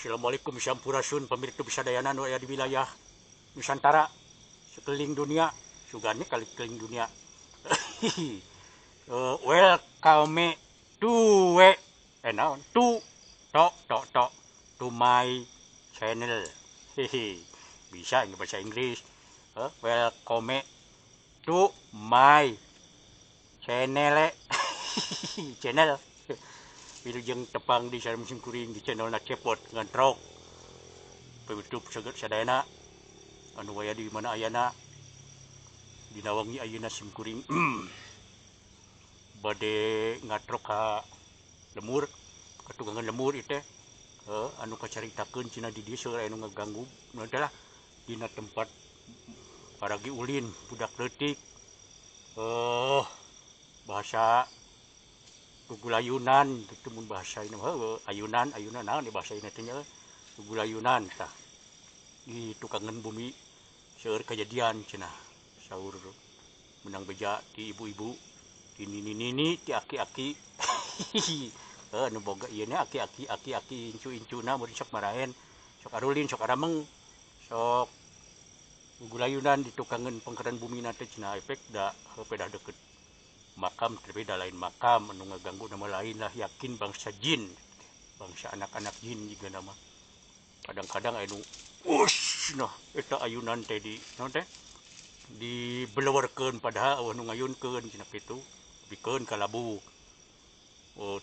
Assalamualaikum Sampurasun pemirsa Bisadayana nu aya di wilayah Nusantara sekeliling dunia sugani kali keliling dunia. Welcome to naon to my channel. Bisa ini bahasa Inggris. Welcome to my channel. Channel Wilujeng tepang di sana musim kuring di channel na cepot ngantrok YouTube saget sadayana anu waya di mana ayana di nawangi ayeuna sim kuring bade ngatrok ka lemur katugangan lemur itu anu kacaritakeun cina di dieu seueur anu ngaganggu adalah dina tempat paragi ulin budak leutik bahasa Tugulayunan gitu mun bahasa ini ayunan naon di bahasa ini teh Tugulayunan tah di tukangan bumi seueur kejadian cenah saur menang beja ti ibu-ibu ti nini ti aki-aki anu boga ieu nya aki-aki incu-incuna mun sok marahen sok arulin sok arameng sok Tugulayunan di tukangan pangkaran bumi teh cenah efek da heupedah deukeut makam berbeda lain makam anu ngaganggu nama lain lah yakin bangsa jin bangsa anak-anak jin juga nama kadang-kadang anu nah eta ayunan teh di naon teh dibelewerkeun padahal anu ngayunkeun cenah kitu bikeun ka labu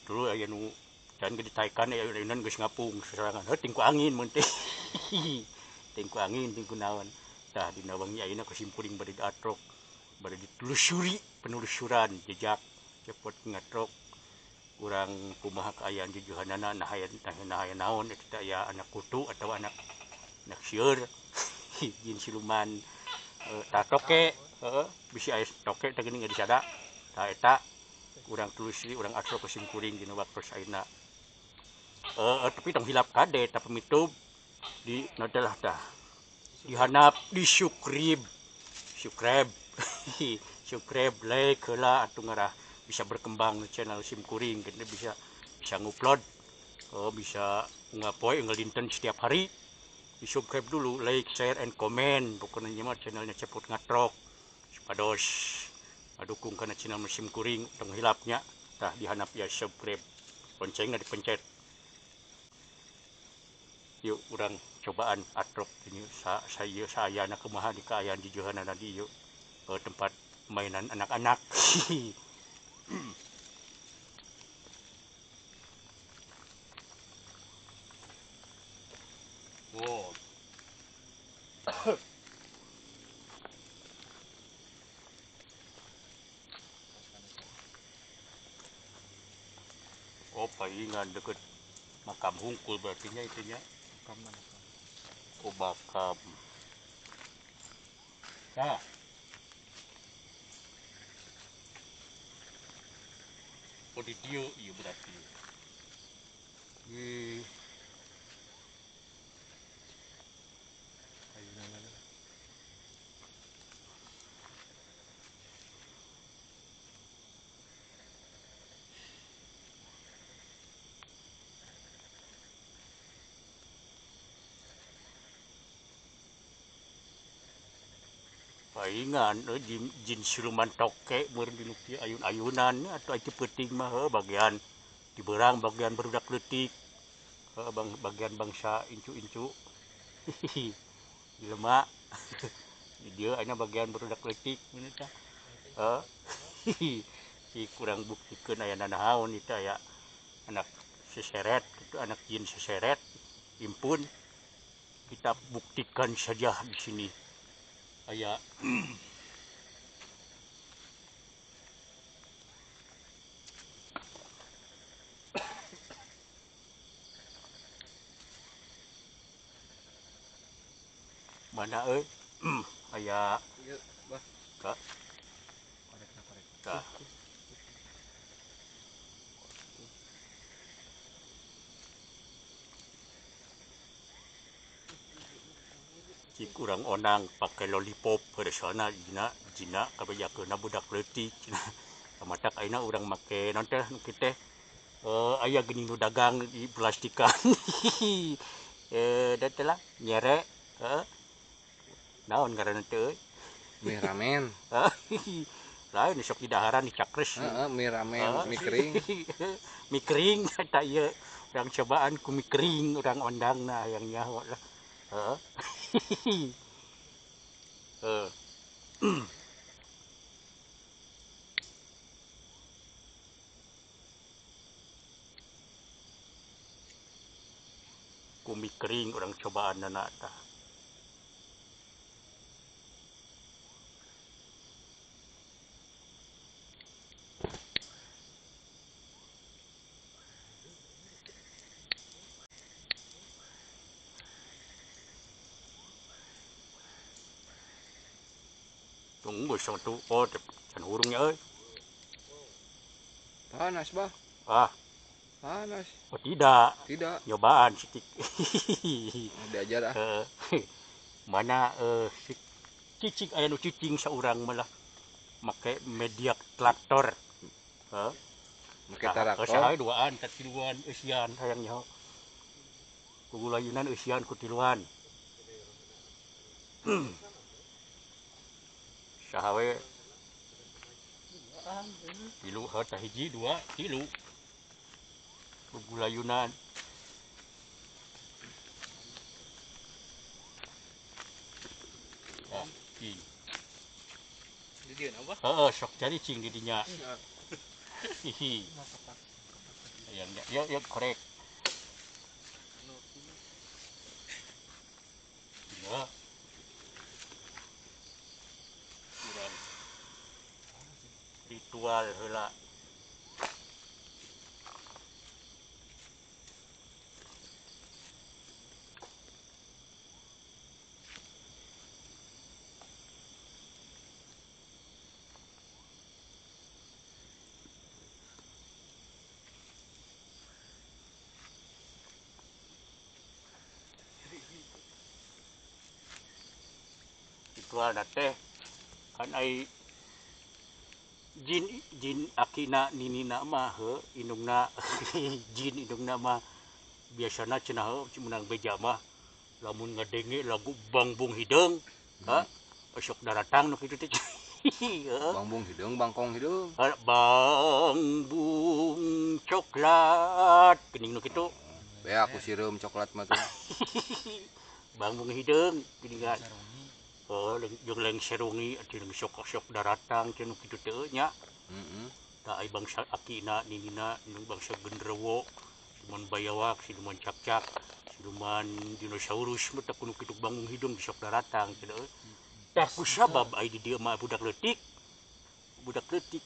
terus aya nu can ditaekan ayunan geus ngapung serangan tingku angin mun teh tingku angin tingku naon tah dina wangi ayeuna kesimpuling bade atrok bade ditelusuri penelusuran jejak cepot ngatrok kurang kumaha kaayaan di johanana nah aya naon eta aya anak kutu atau anak sieur jin siluman tah toke bisi aya toke teh geuning disada tah eta kurang telusuri urang atrok kesim kuring dina waktu ayeuna tapi tong hilap kade tah pemitub di nadalah tah dihanap di subscribe like heula atuh ngarah bisa berkembang channel sim kuring gitu bisa ngupload bisa ngapoe ngelinten setiap hari di subscribe dulu like share and comment pokoknya mah channelnya Cepot Ngatrok supados adukung kana channel musim kuring tong hilapnya tah dihanap ya subscribe loncengna dipencet yuk urang cobaan atrok ini saya anak kumaha di kaayaan di johanana di yuk tempat mainan anak-anak. Wow. Oh, palingan deket makam hungkul berartinya itunya. Oh, bakam. Nah. Oh di dia iya berarti palingan jin siluman toke meureun dinu kieu ayun-ayunan atau itu penting mah bagian di berang bagian barudak leutik bagian bangsa incu-incu jelema di dieu aya bagian barudak leutik mun eta si kurang buktikeun aya nanaon itu aya anak seseret itu anak jin seseret impun kita buktikan saja di sini aya mana aya ka cik urang onang pakai lollipop pada sana jina kabejakeunna budak leutik matak ayeuna urang make naon teh nu kitu teh aya geuning nu dagang di plastikan Datelah nyerek naon ngaranna teu Mie ramen. lain sok di daharan di cakres Mie ramen, mie kering. mie kering kata ieu urang cobaan ku mie kering urang ondangna yang nyaho lah ku mie kering urang cobaan nana tah tunggu satu can urungnya euy Panas, Bah. Panas. Oh tidak Tidak. nyobaan sitik Diajar ah. mana cicing aya nu cicing saurang malah make media traktor Make traktor. saha duaan katiluan eusian hayang nyaho kugulayunan eusian ku tiluan saha we tilu tah hiji dua tilu kugulayunan Di dieu apa? sok cari cing di dinya hihi ya korek ya ritual heula ritual teh kan ai jin akina ninina mah indungna jin indungna mah biasana cenah menang beja mah lamun ngadenge lagu bangbung hideung sok daratang nu kitu teh Bangbung hideung, bangkong hideung. bangbung coklat geuning nu kitu Be aku sireum coklat mah tuh. bangbung hideung geuningan jeung leng serungi jeung sok daratang cenah kitu teh nya da ai bangsa akina ninina nu bangsa genderuwo siluman bayawak siluman cakcak siluman dinosaurus mah teh kudu kitu bangbung hideung sok daratang cenah tah kusabab ai di dieu mah budak leutik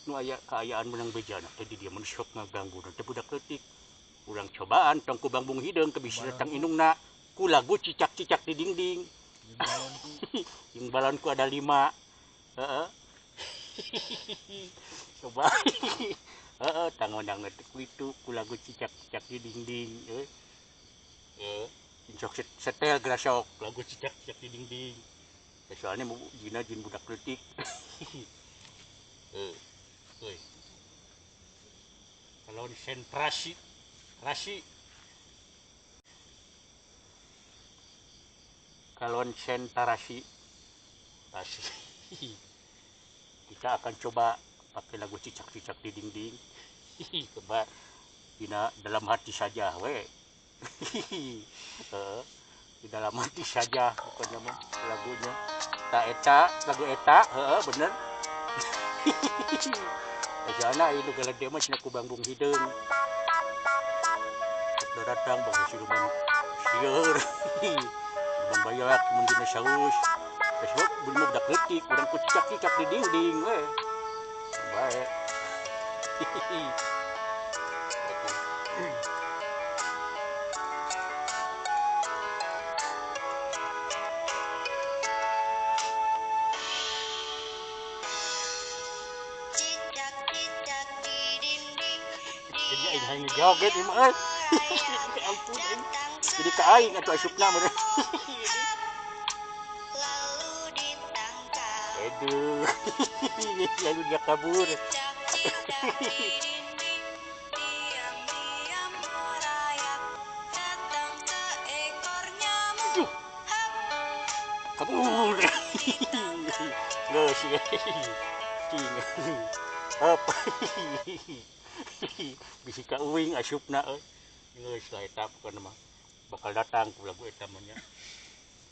nu aya kaayaan menang bejana teh di dieu mah sok ngaganggu teh budak leutik urang cobaan tong ku bangbung hideung teu bisa datang indungna ku lagu cicak-cicak di dinding yang balonku ada 5 coba tangonang ku itu ku lagu cicak-cicak di dinding sok setel gerasok lagu cicak-cicak di dinding soalnya jin budak leutik kalau sentrasi konsentrasi kita akan coba pakai lagu cicak-cicak di dinding coba dalam hati saja di dalam hati saja pokoknya mah lagunya lagu eta bener Jana itu galade mah cenah ku bangbung hideung datang bang siluman sieur siluman bayak mun dinosaurus besok bener budak leutik urang ku cicak-cicak di dinding we bae jadi aing hanya joget ieu mah ampun aing jadi ka aing atuh asupna mah aduh lalu dia kabur kabur. Geus cing. Apa? Bisi ka uing asupna euy. Geus lah eta pokona mah. Bakal datang ku lagu eta mah nya.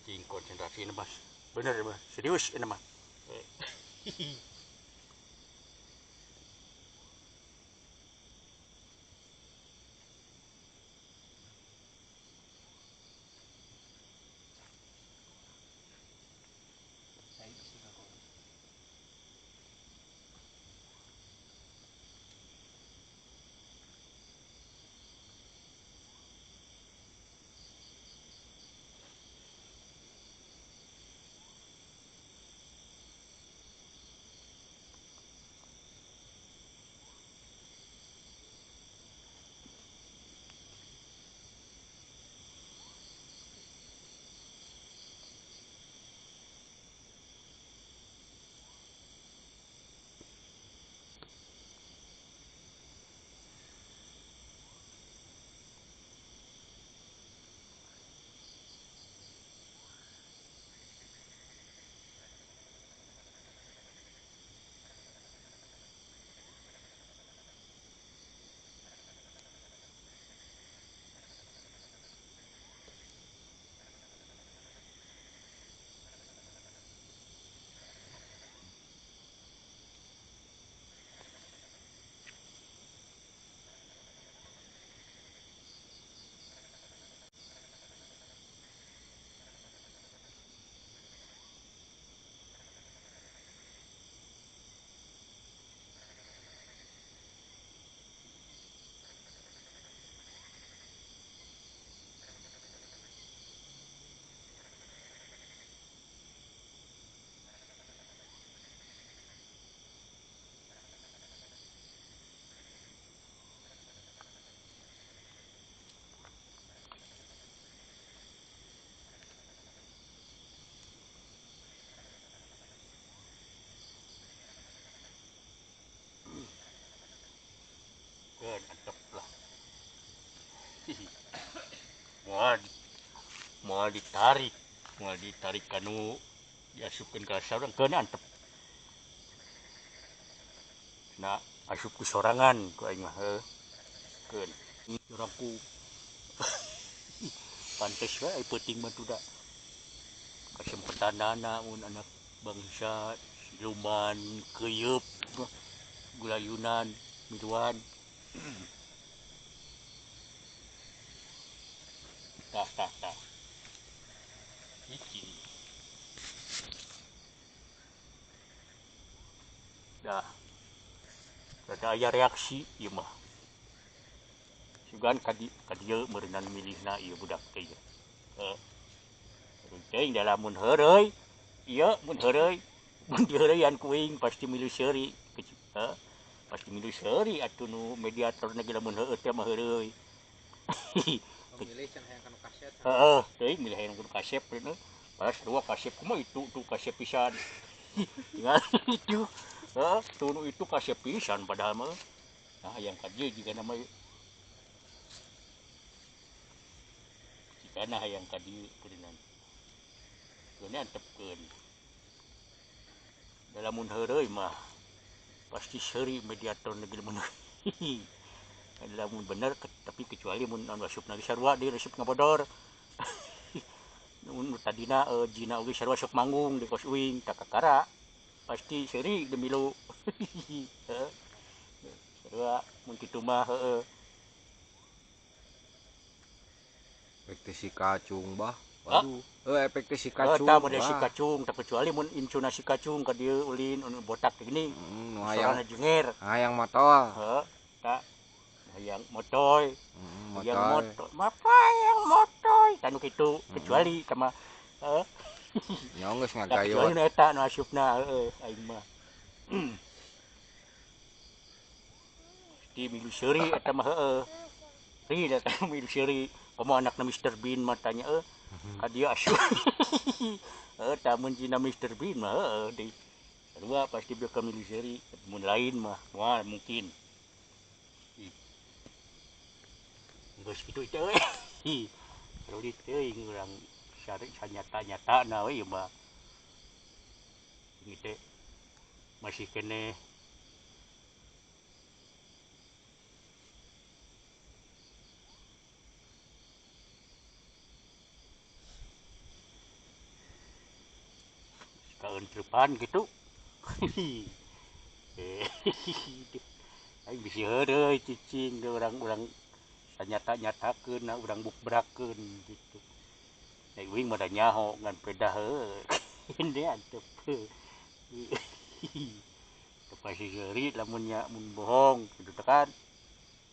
Cing konsentrasi Mas. Bener mah, serius ini mah. Mantap lah. Mau ditarik kanu diasupkan ke sarang keun antep. Nah, asup ku sorangan ku aing mah keun. Urangku pantes wae peuting mah tuda. Kasempetanana mun anak bangsa siluman keuyeub gulayunan miluan. Tah. Iki. Dah. Ada aya reaksi ieu mah. Sugan kadieu meureunan milihna ieu budak teh. Teuing da lamun heureuy. Ieu mun heureuy, mun diheureuyan kuing pasti milu seuri. Pasti milu seuri atuh nu mediator ge lamun heueuh teh mah heureuy. Milih can hayang kanu kaset. Heeh, teuing milih hayang kanu kasep beuneu. Pas dua kasep kumaha itu tuh kasep pisan. Tinggal itu. Tuh itu kasep pisan padahal mah. Nah, yang kadieu juga nama jika hayang kadieu keurinan. Keunnya antepkeun. Lamun heureuy mah pasti seuri mediator negeri mun. Lamun bener tapi kecuali mun anu asupna ge sarua deui asup ngabodor. Mun tadina jina oge sarua sok manggung di kos uing tak kakara. Pasti seuri demilu. Sarua mun kitu mah heueuh. Efek teh si kacung bah. Waduh, efek teh si kacung. Eta model si kacung, tak kecuali mun incuna si kacung ka dieu ulin anu botak geuning. Nu hayang jenger. Hayang motol. Heeh, tak hayang motoy. Hayang Motoy. motoy. Hayang motoy. Tanu kitu kecuali sama Nya geus kecuali ngagayot. nu eta nu asupna heueuh aing mah. Di milu seuri eta mah heueuh. Ri da milu seuri. Komo anakna Mr. Bean mah tanya ka dia asup. Tamun cina Mr. Bean mah deui. Kedua pasti dia milu seuri. Mun lain mah wah mungkin. Geus kitu teh euy. Sulit teuing urang sanyata-nyatana we ieu mah. ini teh masih kene kaun depan gitu. Aing bisi heureuy cicing ge urang-urang nyata-nyatakeun urang bukbrakeun gitu. Ai uing mah da nyaho ngan pedah heuh. Ende antep. Teu pasti seuri lamun nya mun bohong kitu teh kan.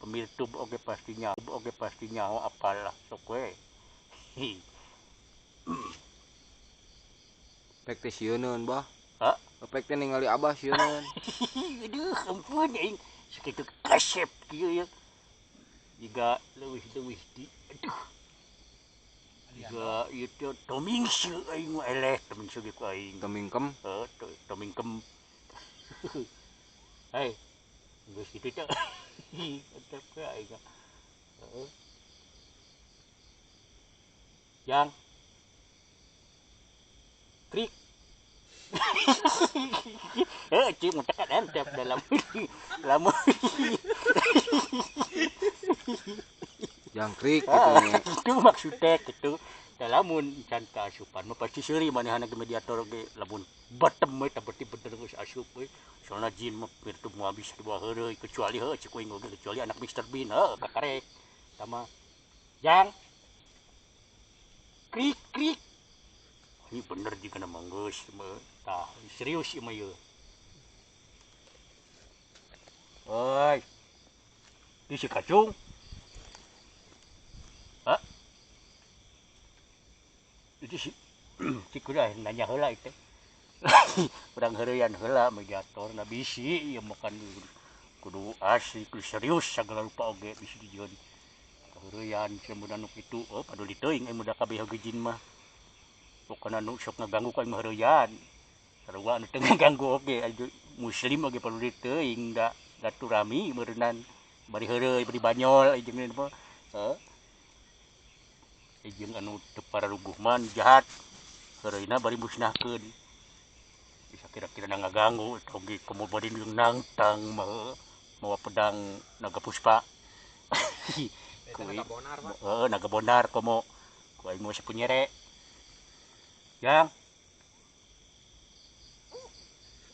Pemirtub oge pasti nyaho apalah sok we. Pek teh sieun bah. Hah? Pek teh ningali Abah sieun. Aduh, ampun aing sakitu kasep kieu ya. Jiga leuwih-leuwih di aduh. Jiga ieu teh tomingseun aing mah eleh tomingseun ge ku aing. Temingkem. Tomingkem. Hai. Geus kitu teh. Antep we aing. Heeh. Yang krik. Cik mutak kan entep dalam lamun Jangkrik gitu nya. itu maksudnya gitu lamun can kaasupan mah pasti seuri manehna ge mediator ge lamun batem we tah berarti bener geus asup we soalna jin mah pirtu moal bisa dibawa heureuy kecuali heuh cik uing oge kecuali anak Mr. Bean kakarek sama jang krik krik ini bener juga nama geus mah tah serius ieu mah ieu. Oi. Ini si kacung. Hah? Itu si si kuda nanya heula itu. Urang heureuyan heula mediator na bisi ieu makan kudu asli kudu serius sagala rupa oge bisi dijieun. Heureuyan seumeunan nu kitu paduli teuing aya muda kabeh hegejin mah. Pokona nu sok ngaganggu ka imah heureuyan. Sarua anu teu ngaganggu oge muslim oge paduli teuing da gaturami meureunnan bari heureuy bari banyol jeung ieu mah jeung anu teu pararuguh man jahat heureuйna bari musnahkeun bisa kira-kira ngaganggu oge komo bari nangtang mah mawa pedang naga puspa naga bonar komo ku aing mah sapunyere yang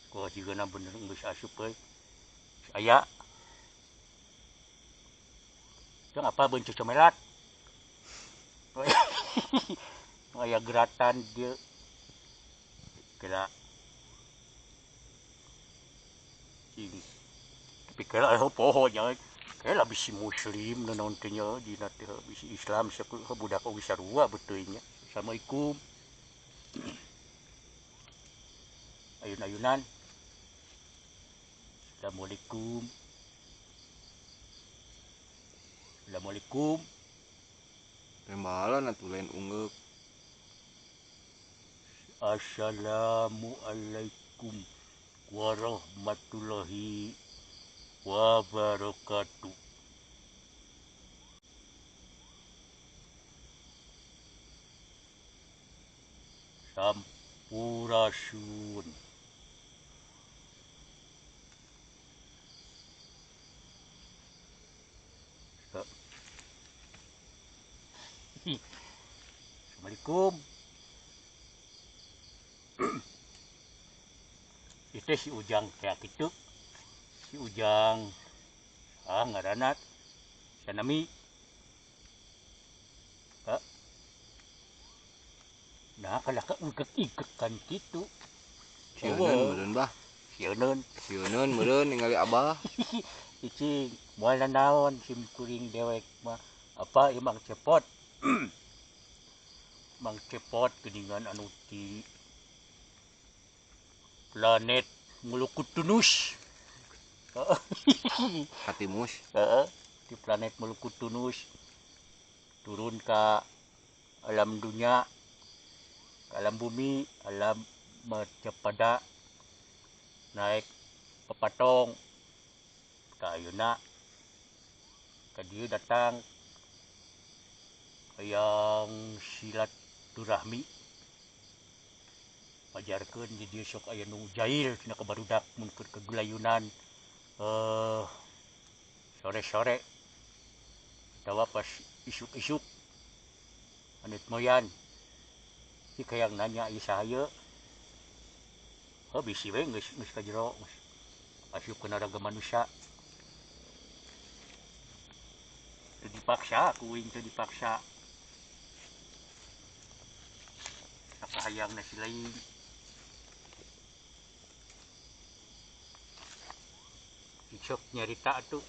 ku jigeuna bener geus asup euy aya yang apa beuncu comelat aya geratan dia kira cing tapi kira poho nya kira bisi muslim naon teh nya dina teh bisi Islam saku budak oge sarua beuteuy nya Assalamualaikum ayun-ayunan Assalamualaikum Assalamualaikum Tembalan atuh lain ungeuk. Assalamualaikum warahmatullahi wabarakatuh. Sampurasun. Assalamualaikum. Itu si Ujang kayak gitu. Si Ujang ngaranna sanami. Nah kalau keikek kan gitu. Sieun meureun bah. Sieun meureun ningali Abah. Cicing moal naon sim kuring dewek mah apa ieu Mang Cepot. Mang Cepot geuningan anu ti planet Mulukutunus. Katimus. Di planet Mulukutunus turun ke alam dunia, alam bumi, alam Macapada, naik pepatong ka ayeuna ka dieu datang hayang silaturahmi pajarkeun di dieu sok aya nu jail tina ka barudak mun keur kegelayunan sore-sore atawa pas isuk-isuk anit moyan si kayang nanya ieu sahaye bisi we geus ka jero asupkeun raga manusia teu dipaksa kuing teu dipaksa sakahayangna si lain sok nyarita tuh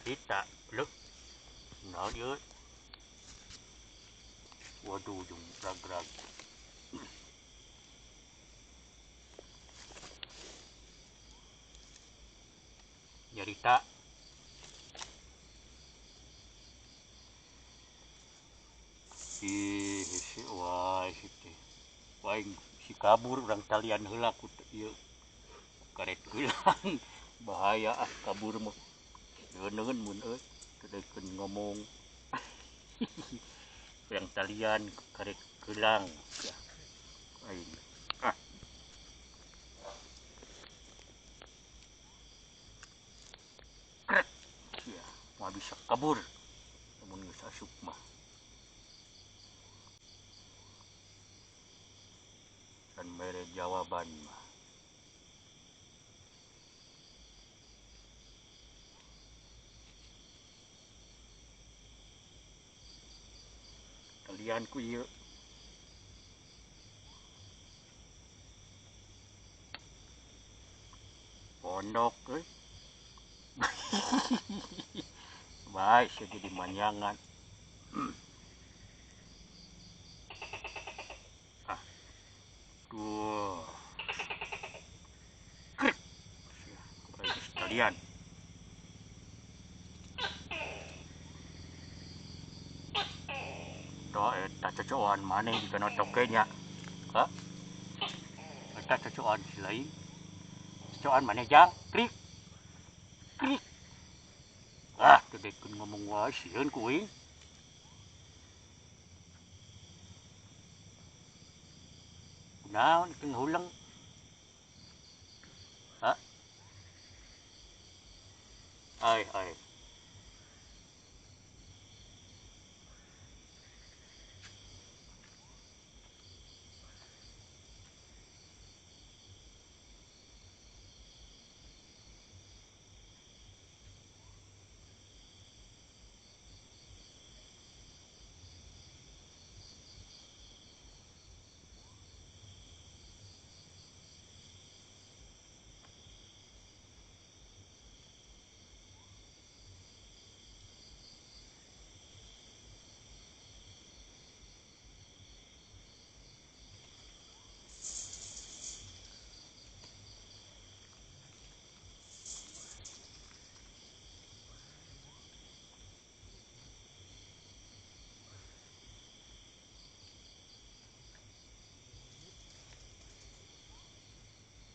kita loh nah dia waduh jung rag-rag nyarita wah si kabur urang talian heula ku ieu karet geulang bahaya kabur mah neueun mun teu ngomong urang talian karet geulang ya aing kret ya mau bisa kabur namun geus asup mah dan mere jawaban mah kalian ku ieu pondok baik jadi manyangan tuh kalian doa eta cocokan maneh dikana tokenya eta cocokan si lain cocokan maneh jang krik krik kedekeun ngomong wae sieun kuing naon teu ngahuleng ai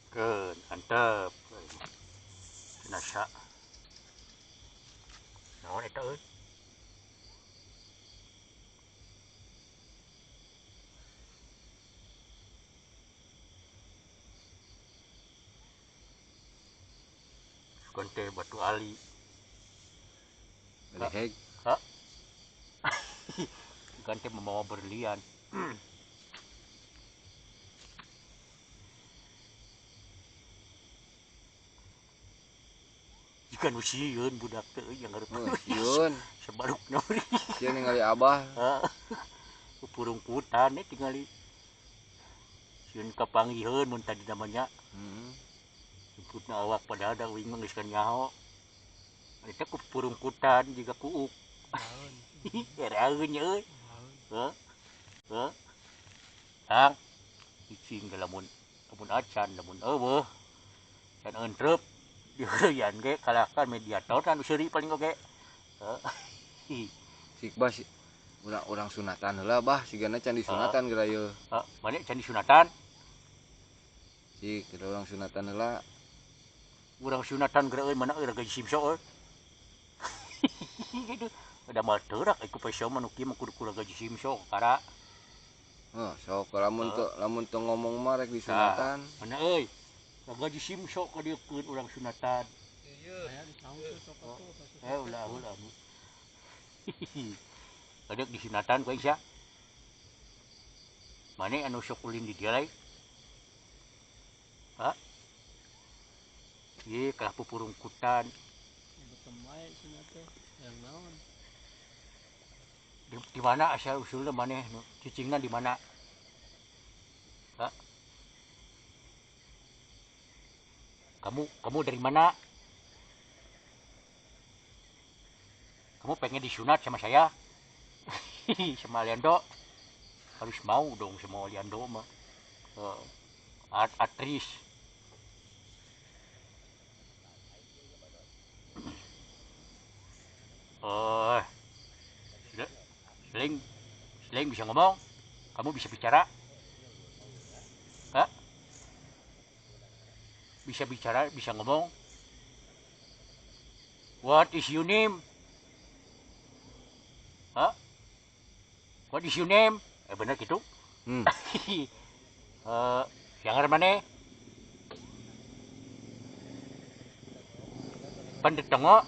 keun antep nasa naon eta sugan teh batu ali leheg sugan teh membawa berlian jika nu sieun budak teh yang hareup sieun sebarukna sieun ningali abah purung putan tingali sieun kapanggiheun mun tadi namanya putna awak pada ada uing geus kan nyaho eta ku purung putan juga kuuk eraeun euy tang cicing lamun acan lamun eueuh can entrep dieureyan ge kalahkan mediator kan seuri paling oge sikbah urang sunatan heula bah sigana can disunatan geura ieu mane can disunatan sik urang sunatan heula urang sunatan geura mana euy gaji simso gitu ada mah teurak iku pesio mah nu kieu mah kudu gaji simso kara Oh, sok lamun teu ngomong mah rek disunatan. Mana euy gaji simso ka dieu keun urang sunatan Aya disaung sok atuh. ulah kadek di sunatan ku Aisyah mane anu sok ulin di dia lain ha ieu kalah pupurungkutan Betem wae cenah teh. Yang naon? di mana asal usulnya maneh nu cicingna di mana ha kamu dari mana kamu pengen disunat sama saya sama Aliando harus mau dong sama Aliando mah aktris Selain bisa ngomong kamu bisa bicara Hah? Bisa bicara bisa ngomong what is your name Hah? What is your name? Bener gitu. Yang mana? Pandetongo.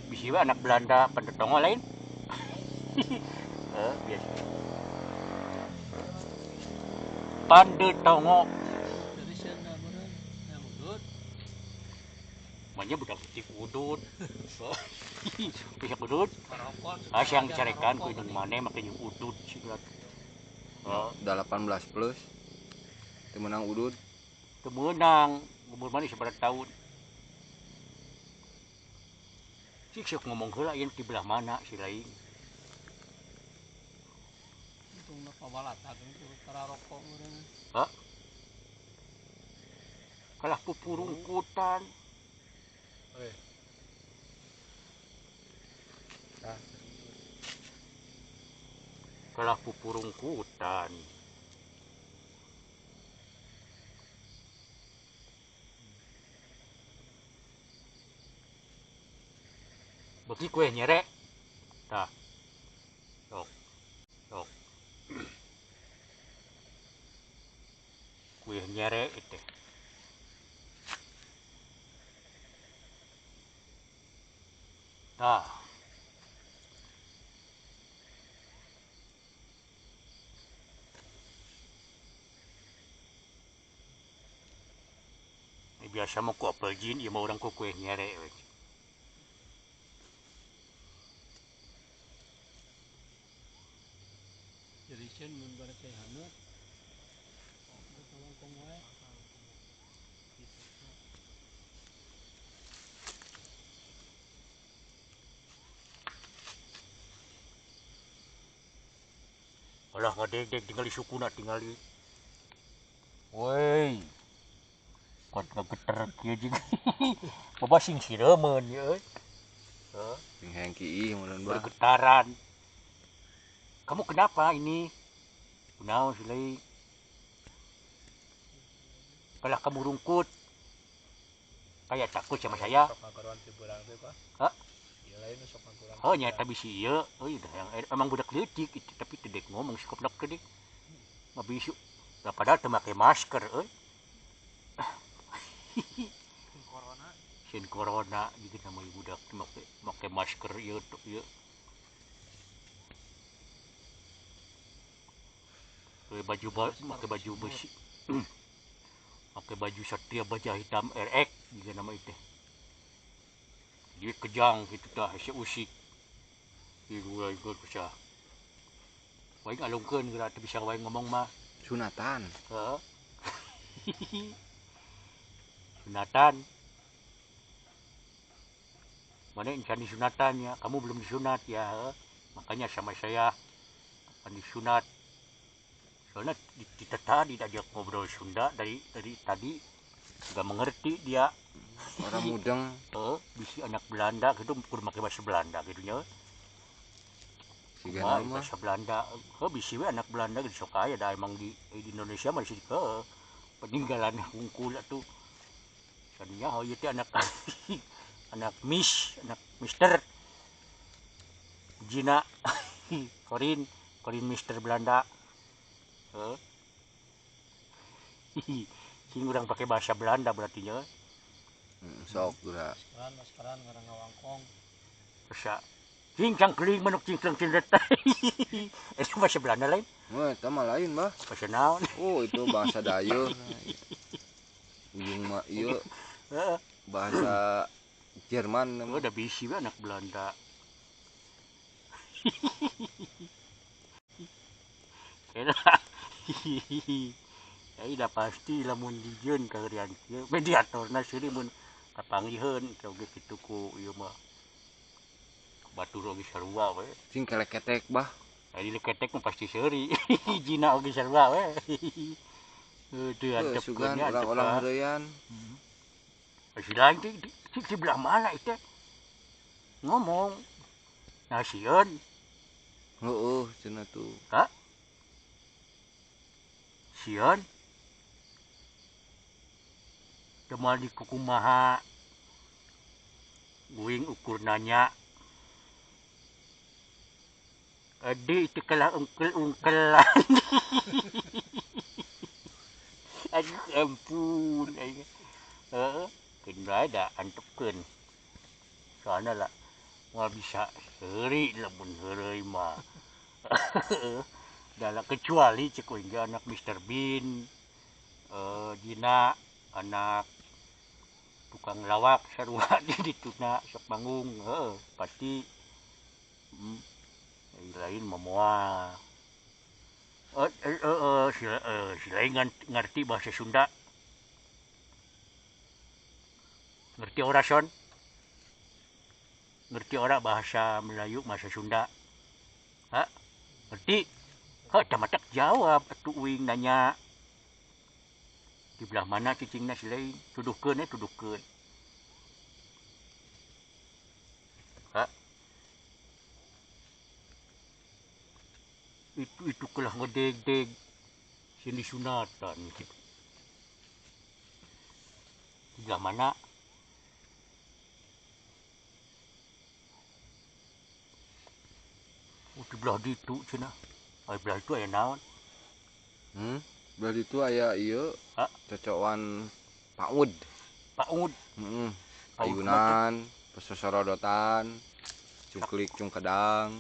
Bisa anak Belanda Pandetongo lain. Biasa. Pandetongo. Dari sana meureun yang udut. Namanya budak putih udut. Bisa udut. Parokot. Yang dicarekan ku indung maneh make jeung udut siglat. Udah 18 plus. Teu meunang udud. Teu meunang, umur maneh sabaraha tahun. Sok ngomong heula ieu di belah mana si lain. Untungna pabalatan itu pararokok meureun. Hah? Kalah pupurungkutan. Kalah pupurungkutan. Beki kue nyerek. Tah. Sok. Kue nyerek itu. Tah. Biasa mau ku apel jin, ieu mah urang ku kue nyerek. Jadi sieun mun bare teh haneut. Kongkong wae. Alah ngadeg-deg tinggal di sukuna tinggal di. Woi. Kuat ngageter kieu jeung. Babasing sireumeuan ieu euy. Sing hengki ieu meureun bah. Bergetaran. Kamu kenapa ini? Kunaon si Lai? Kalah kamu rungkut. Kayak takut sama saya. Sok ngagoran ti beurang teh, Pak. Hah? Ieu lain sok ngagoran. Oh nyata bisi ieu. Oh iya yang emang budak leutik itu tapi teu dek ngomong si kopnak teh. Mah bisu. Lah padahal teu make masker euy. Corona. Sin corona gitu nama budak teu make masker ieu ieu. Pakai baju besi. Pakai baju Satria Baja Hitam RX juga nama itu. Dia kejang gitu dah si usik. Ieu ikut bisa. Wae alungkeun geura teu bisa wae ngomong mah. Sunatan. Heeh. Sunatan. Mana encan disunatan ya? Kamu belum disunat ya? Makanya sama saya akan disunat. Soalnya kita tadi diajak ngobrol Sunda dari tadi nggak mengerti dia. Orang mudeng. Bisi anak Belanda gitu kudu make bahasa Belanda gitu nya. Siga nama bahasa Belanda. Bisi we anak Belanda gitu sok aya da emang di Indonesia masih ke peninggalan hungkul atuh. Tadinya oh itu anak anak Mister Gina Korin Mister Belanda. Sing urang pakai bahasa Belanda berartinya. Sok geura. Maskeran ngarang ngawangkong. Bisa. Cincang keling manuk cincang cindet. Itu bahasa Belanda lain. Wah, eta mah lain, Bah. Bahasa naon? Oh, itu bahasa Dayo. Ujung mah ieu Heeh. bahasa Jerman Oh, namanya. udah bisi we anak Belanda. Kena. Ya udah pasti lamun dijieun kagerian kieu mediatorna seueur mun kapanggiheun oge kitu ku ieu mah. Batur oge sarua we. Cing kelek ketek, Bah. Ari leketek mah pasti seuri. Jina oge sarua we. Teu antep Sugan keunnya antep. orang-orang heureuyan. Si lain di sebelah mana itu? Ngomong. Nah sieun. Heueuh, cenah tuh. Hah? Sieun. Temal di kukumaha. Guing ukur nanya. Adi itu kalah ungkel-ungkelan. Aduh ampun. Kena ada antepkeun. Soalnya lah. Nggak bisa seri lamun heureuy mah. Dalam kecuali cek hingga anak Mr. Bean. Dina anak tukang lawak sarua di dituna sok manggung pasti lain memoal si lain ngerti bahasa Sunda, ngerti orason, ngerti ora bahasa Melayu bahasa Sunda, ngerti? Tamatak jawab atuh uing nanya di belah mana cicingna si lain tuduhkeun tuduhkeun. Itu kelah ngedeg-deg sini sunatan gitu. Di belah mana? Di belah ditu cenah. Di belah itu aya naon? Belah itu aya ieu cocokan paud. Paud. Heeh. Ayunan, pesosorodotan, cungklik cungkedang.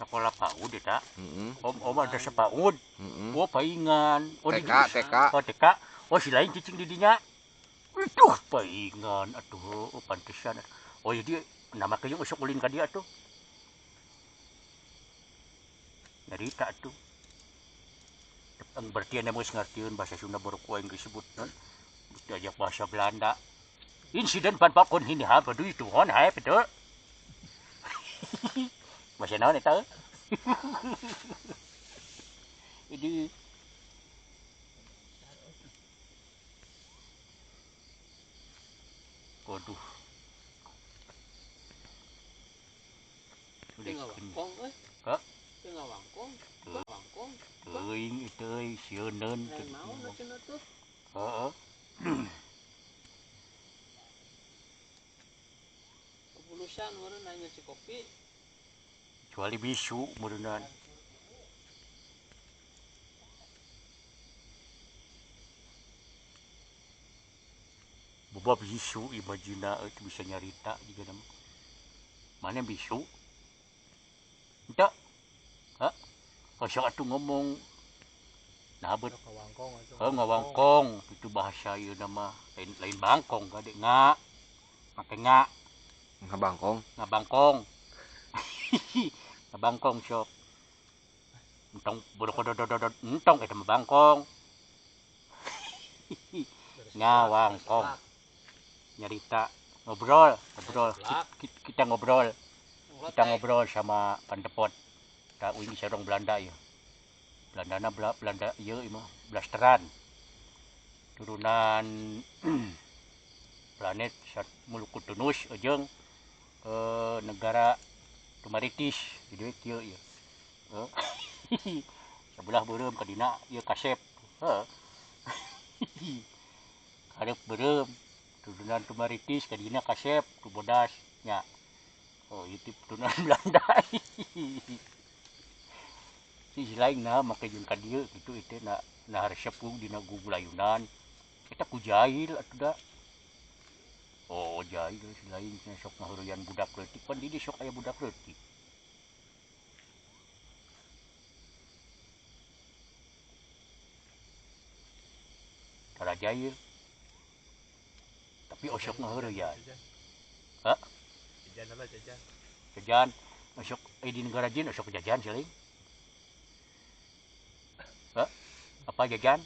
Sekolah paud eta. Heeh. Om ada sepaud. Heeh. Oh paingan. Oh TK. Oh TK. Oh si lain cicing di dinya. Aduh paingan atuh pantesan. Oh jadi nama kayong usuk ulin ka dia tuh. Nyarita tuh. Ang berarti anda mau ngertiin bahasa Sunda baru ku yang disebut non. Diajak bahasa Belanda. Insiden pan pakon ini ha padu itu hon hai betul. Bahasa naon eta? Jadi waduh. Teu ngawangkong euy. Hah? Teu ngawangkong. Ngawangkong. Teuing teuing sieunneun Lain naon cenah tuh. heeh. Kepulusan meureun nanya si kopi. Kecuali bisu meureunnan. Boba bisu imajina itu bisa nyarita juga nama. Mana bisu? Entah. Hah? Kalau atuh ngomong nah bet Ngawangkong atuh. ngawangkong itu bahasa ieu nama lain bangkong gade nga. Make nga Ngabangkong. ngabangkong. Ngabangkong sok. Entong bodokodododod entong eta mah bangkong. Ngawangkong. Nyarita ngobrol. Kita ngobrol sama pandepot. Kita uing sareng Belanda ya. Belanda ieu mah blasteran. Turunan planet Muluku Tunus jeung negara Tumaritis jadi kieu ya. Sebelah beureum ka dina ieu kasep. Hareup beureum turunan tu Maritis kadina kasep tu bodas nya. Oh itu turunan Belanda. Si lain na make jeung ka dieu kitu itu na resep ku dina gugulayunan. Eta ku jahil atuh da. Oh jahil si lain sok ngaheureyan budak leutik pan di sok aya budak leutik. Tara jahil. Tapi osok ngaheureyan. Hah? Jajan lah jajan. Jajan osok di negara jin osok jajan sih. Hah? Apa jajan?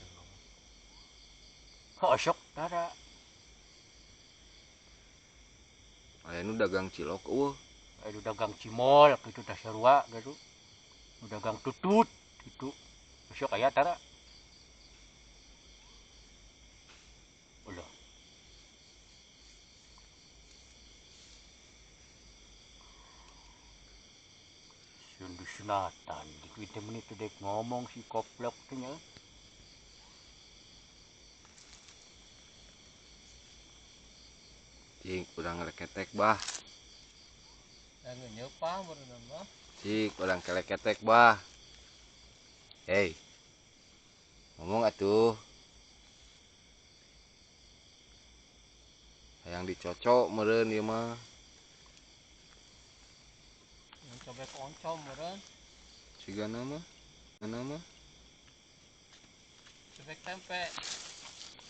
Osok tara. Aya nu dagang cilok eueuh. Aya dagang cimol kitu teh sarua gitu. Dagang tutut gitu. Osok aya tara. Ulah. Sunatan di kita menit dek ngomong si koplok teh nya. Cing urang leketek bah. Yang nyepah berenang bah. Cing urang keleketek bah. Hei. Ngomong atuh. Hayang dicocok meureun ieu mah. Yang cobek oncom beren. Sigana mah. Mana mah? Cobek tempe.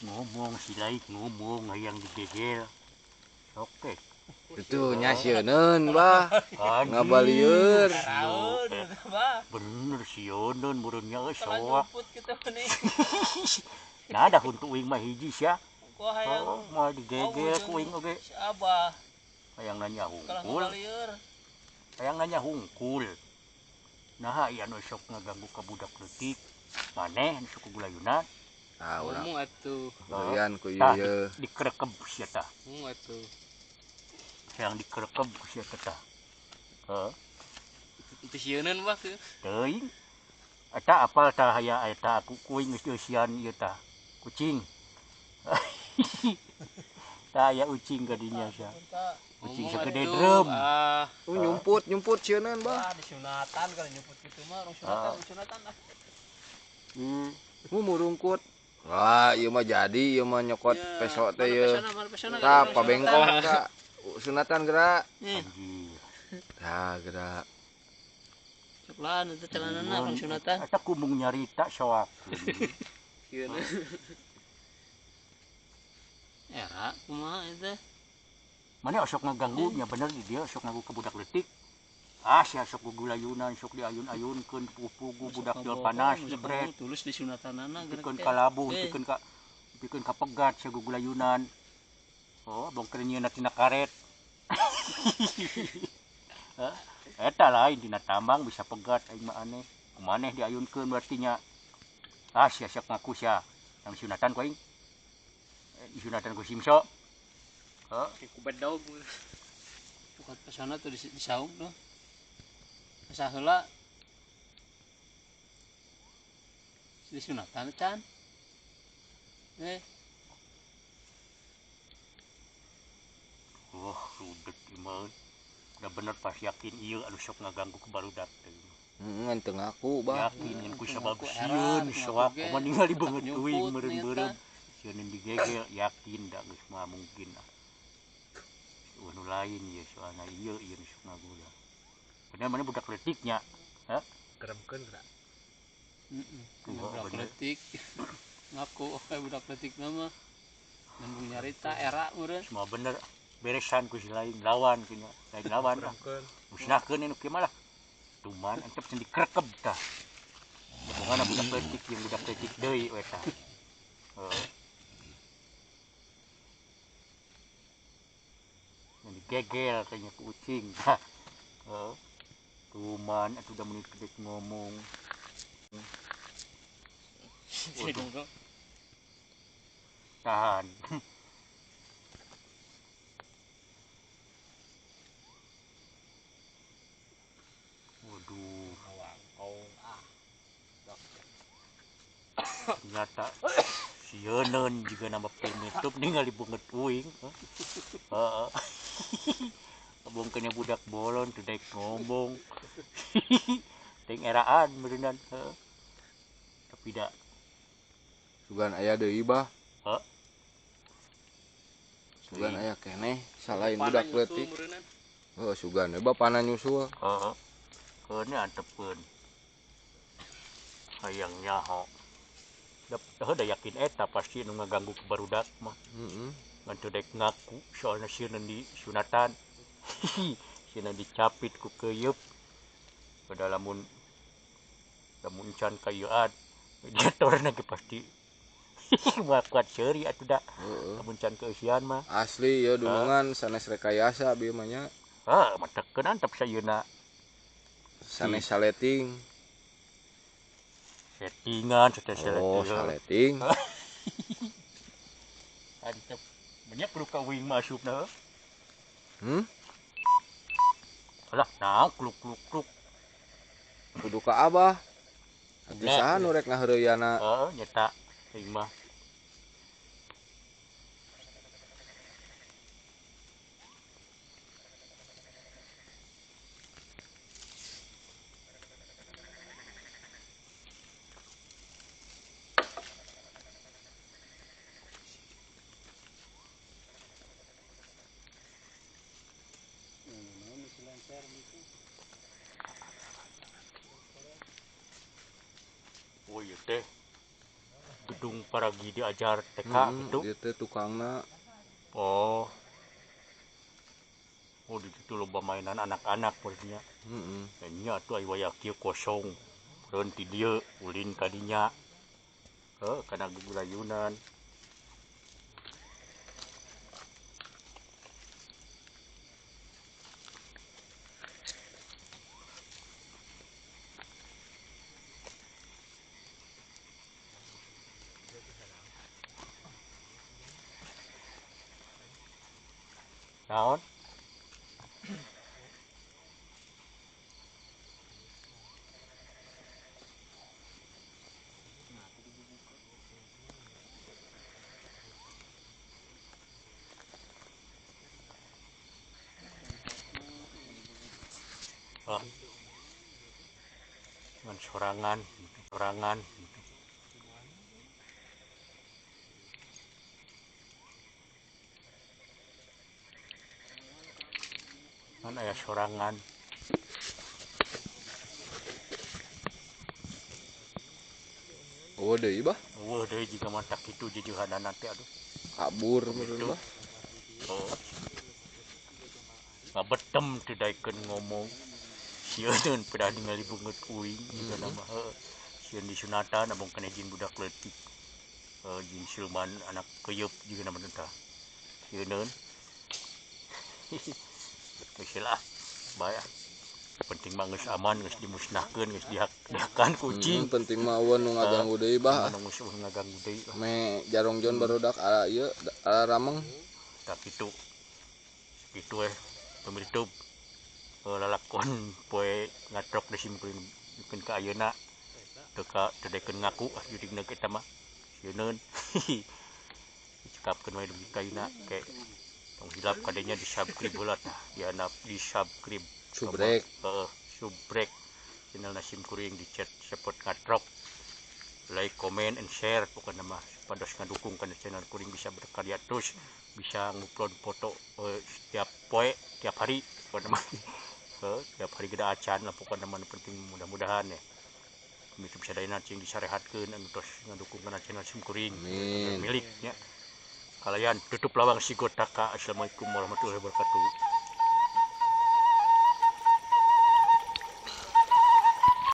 Ngomong si lain ngomong hayang digegel. Sok teh. Itu nyasieun bah. Kan Ngabalieur. Raun bah. Bener si Yonon murunnya Kalau soak. nyumput kita nih. Nah ada untuk wing mah hiji sia. Gua hayang Oh, mau digegel ku wing oge. si Abah. Hayang nanya Kalau hungkul. ngabalieur. Hayang nanya hungkul. Nah aya nu sok ngaganggu ka budak leutik. Maneh nu suku gulayunan. Ah urang Ngomong atuh. doyan ku Tah ieu. dikerekeb sia tah. Ngomong atuh. Hayang dikerekeb ku sia tah. Heuh. Itu sieuneun bah ke. Teuing. Eta apal tah aya eta aku kuing geus eusian ieu tah. Kucing. Tah aya ucing ka dinya sia. Kucing segede drum. Ah, Nyumput sieuneuan bah. di sunatan kalau nyumput gitu mah orang sunatan lah. Murungkut. Wah, ieu mah jadi ieu mah nyokot Ya, peso teh mana ieu. pesona Tah, gitu, pabengkong sunatan. ka. Sunatan geura. Anjir. Tah, geura. Coklan itu celanana orang sunatan. Eta kumung nyarita soak. Era kumaha itu? Mana sok ngaganggu nya bener di dia sok ngaganggu ke budak leutik. Ah sia sok gugulayunan sok diayun-ayunkeun pugu budak teu panas jebret. Tulus di sunatanana Pikeun ka labuh, pikeun ka pegat sia gugulayunan. Oh, bongker nyieunna tina karet. Hah? Eta lain dina tambang bisa pegat aing mah aneh. Kumaneh diayunkeun berarti nya. Ah sia sok ngaku sia. Yang sunatan ku aing. Sunatan ku simso. Heuh. Kayak kubet daug. Bukan pesona tuh di saung tuh. Asa heula di sunatan can. Wah, rudet iman. Udah bener pas yakin iya anu sok ngaganggu ke barudak teh. Ngan teu ngaku bah. Yakin ngan ku sabagus sieun soak kumaha ningali beungeut euing meureun-meureun. Sieun digegel yakin da geus mah mungkin. Anu lain ya soalna ieu nu sok ngagula. Bener mana budak leutiknya. Hah? Keremkeun geura. Wah, Budak bener. letik. Ngaku kayak budak letik nama. Nembung nyarita era meureun. Semua bener beresan ku si lain lawan kena lain lawan lah. Musnahkeun anu kieu mah lah. Tuman antep can dikerekeb tah. Hubungan budak leutik jeung budak leutik deui we tah. Heeh. Yang digegel kayaknya ku ucing. Heeh. Tuman atuh udah menit kedek ngomong. Waduh. Tahan. Waduh. Ternyata si sieun juga nama penutup ningali bunget uing. Heeh. Abungkeunnya budak bolon teu daek ngomong. Ting eraan meureunnan. Heeh. Tapi da Sugan aya deui bah. Heuh. Sugan aya keneh salain budak leutik. Heuh sugan we bapana nyusul. Heeh. Keunnya antepkeun. Hayang nyaho. Da yakin eta pasti nu ngaganggu ke barudak mah. Heeh. Ngan teu daek ngaku soalna sieun di sunatan. Sieun dicapit ku keuyeub. Padahal lamun can kayeuan mediatorna ge pasti kuat seuri atuh da. Heeh. Lamun can keusian mah. Asli ya dulungan sanes rekayasa bieu mah nya. Matekeun antep sayeuna Sanes saleting. settingan setting. Oh, saleting. Antep banyak perlu ka wing masukna. Alah, nah kluk. Kudu ka Abah. Hati saha nu rek ngaheureuyanna. Nyeta wing mah. Oh iya teh gedung Paragi diajar TK gitu. Ieu teh tukangna. Oh di situ loba mainan anak-anak maksudnya. Nya tuh aya waya kieu kosong. Reun ti dieu ulin ka dinya. Kana gugulayunan. Naon? Ngan sorangan. Kan aya sorangan. Oh deui bah. Deui jiga mantak kitu jejeunana teh aduh. Kabur meureun bah. Ngabetem teu daekeun ngomong. Sieun pedah ningali bunget uing juga nama sieun di sunatan abang kena jin budak leutik. Jin silman anak keuyeub juga nama teh. Sieun. Geus lah. Bae. Penting mah geus aman, geus dimusnahkeun, geus dihakan kucing. Penting mah eueun nu ngaganggu deui bah. Nu ngaganggu deui. Me jarongjon barudak ieu rameng. Tak kitu. Kitu pemirtub. Lalakon poe ngatrok di simkuring mungkin ka ayeuna teu daekeun ngaku judigna kita mah. Sieun. Cekapkeun wae dugi kaina ke tong hilap kadenya di subscribe heula tah. Di subscribe. Subrek channel Nasim Kuring di chat support ngatrok. Like, comment, and share pokoknya mah pados ngadukung kana channel Kuring bisa berkarya terus, bisa ngupload foto setiap poe, tiap hari pokoknya mah. Tiap hari kita acan lah pokoknya mah penting mudah-mudahan ya. Itu bisa dayana cing disarehatkeun anu tos ngadukung kana channel Nasim Kuring miliknya. Kalian tutup lawang si Gotaka. Assalamualaikum warahmatullahi wabarakatuh.